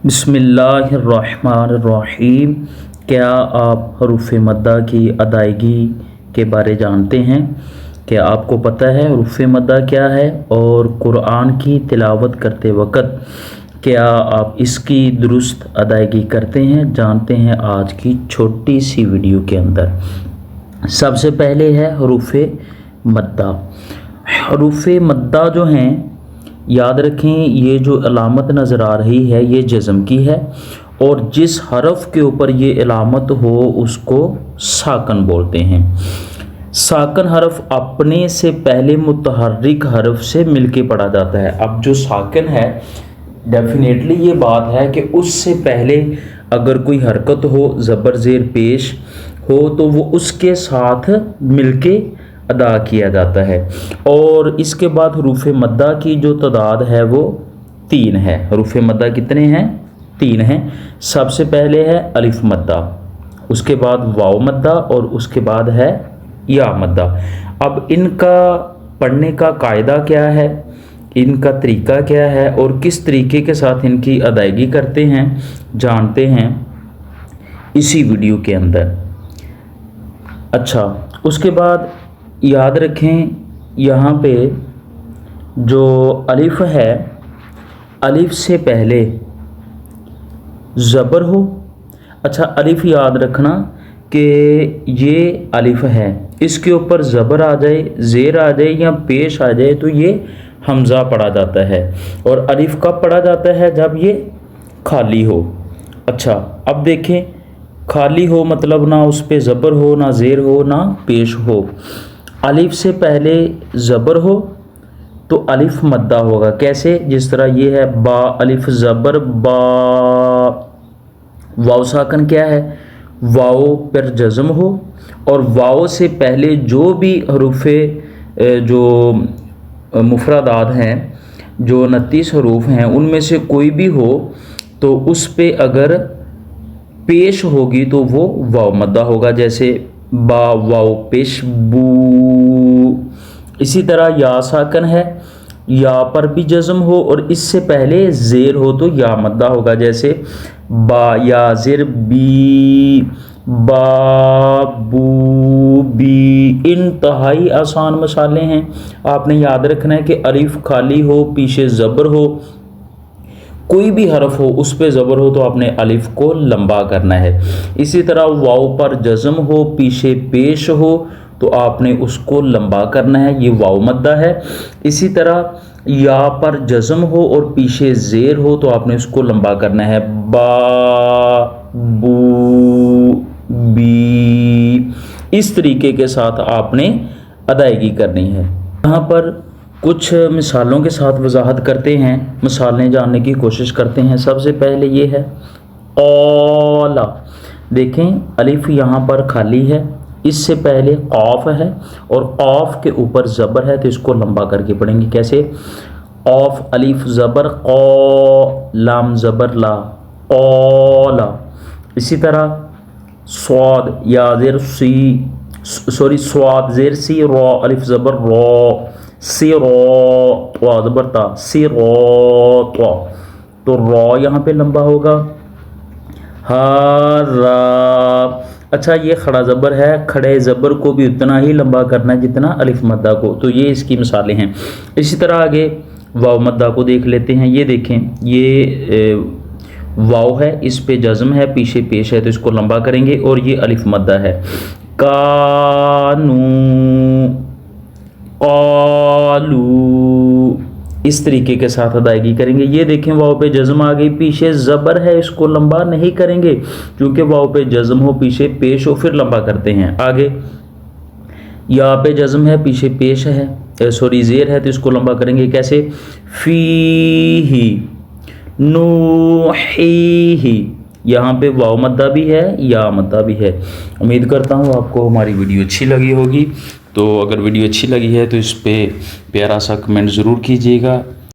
बिस्मिल्लाहिर्रहमानिर्रहीम। क्या आप हरूफ मद्दा की अदायगी के बारे जानते हैं? क्या आपको पता है हरूफ मद्दा क्या है? और कुरान की तिलावत करते वक़्त क्या आप इसकी दुरुस्त अदायगी करते हैं? जानते हैं आज की छोटी सी वीडियो के अंदर। सबसे पहले है हरूफ मद्दा। हरूफ मद्दा जो हैं, याद रखें, ये जो अलामत नज़र आ रही है ये जज़म की है, और जिस हरफ के ऊपर ये अलामत हो उसको साकन बोलते हैं। साकन हरफ अपने से पहले मुतहर्रिक हरफ से मिलके पढ़ा जाता है। अब जो साकन है, डेफिनेटली ये बात है कि उससे पहले अगर कोई हरकत हो, ज़बर ज़ेर पेश हो, तो वो उसके साथ मिलके अदा किया जाता है। और इसके बाद हरूफ मद्दा की जो तादाद है वो 3 है। हरूफ मद्दा कितने हैं? 3 हैं। सबसे पहले है अलिफ मद्दा, उसके बाद वाव मद्दा, और उसके बाद है या मद्दा। अब इनका पढ़ने का कायदा क्या है, इनका तरीका क्या है, और किस तरीके के साथ इनकी अदायगी करते हैं, जानते हैं इसी वीडियो के अंदर। अच्छा, उसके बाद याद रखें, यहाँ पे जो अलिफ है, अलिफ से पहले ज़बर हो। अच्छा, अलिफ याद रखना कि ये अलिफ है, इसके ऊपर ज़बर आ जाए, ज़ेर आ जाए या पेश आ जाए तो ये हमज़ा पढ़ा जाता है। और अलिफ कब पढ़ा जाता है? जब ये खाली हो। अच्छा, अब देखें, खाली हो मतलब ना उस पे ज़बर हो, ना ज़ेर हो, ना पेश हो। अलिफ से पहले ज़बर हो तो अलिफ मद्दा होगा। कैसे? जिस तरह ये है बा, अलिफ ज़बर बा। वाव साकन क्या है? वाव पर जज़म हो, और वाव से पहले जो भी हरूफे जो मुफरदात हैं, जो 29 हरूफ हैं, उनमें से कोई भी हो तो उस पे अगर पेश होगी तो वो वाव मद्दा होगा। जैसे बा वाव पेश बू। इसी तरह या साकन है, या पर भी जज़म हो और इससे पहले ज़ेर हो तो या मद्दा होगा। जैसे बा या ज़ेर बी, बा बू बी। इंतहाई आसान मसाले हैं। आपने याद रखना है कि अलिफ खाली हो, पीछे ज़बर हो, कोई भी हरफ हो उस पे ज़बर हो तो आपने अलिफ को लंबा करना है। इसी तरह वाव पर जज़म हो, पीछे पेश हो तो आपने उसको लंबा करना है, ये वाव मद्दा है। इसी तरह या पर जज़म हो और पीछे ज़ेर हो तो आपने उसको लंबा करना है, बा बू बी। इस तरीके के साथ आपने अदायगी करनी है। यहाँ पर कुछ मिसालों के साथ वजाहत करते हैं, मिसालें जानने की कोशिश करते हैं। सबसे पहले ये है औला। देखें, अलिफ यहाँ पर खाली है, इससे पहले कौफ है और कौफ के ऊपर ज़बर है, तो इसको लंबा करके पढ़ेंगे। कैसे? औफ अलिफ ज़बर कौ, लाम ज़बर ला, औला। इसी तरह स्वाद या ज़ेर सी, सॉरी स्वाद ज़ेर सी, रॉ अलिफ ज़बर रॉ, सी रो ज़बर ता, सी रो तो रॉ यहाँ पे लंबा होगा। हारा। अच्छा, ये खड़ा ज़बर है, खड़े ज़बर को भी उतना ही लंबा करना है जितना अलिफ मद्दा को। तो ये इसकी मिसालें हैं। इसी तरह आगे वाव मद्दा को देख लेते हैं। ये देखें, ये वाव है, इस पे जज़म है, पीछे पेश है, तो इसको लंबा करेंगे, और ये अलिफ मद्दा है। कानू, कालू। इस तरीके के साथ अदायगी करेंगे। ये देखें, वाव पे जज़म आ गई, पीछे ज़बर है, इसको लंबा नहीं करेंगे क्योंकि वाव पे जज़म हो, पीछे पेश हो, फिर लंबा करते हैं। आगे या पे जज़म है, पीछे पेश है, सॉरी ज़ेर है, तो इसको लंबा करेंगे। कैसे? फीही नूही। यहाँ पे वाव मद्दा भी है, या मद्दा भी है। उम्मीद करता हूँ आपको हमारी वीडियो अच्छी लगी होगी। तो अगर वीडियो अच्छी लगी है तो इस पे प्यारा सा कमेंट ज़रूर कीजिएगा।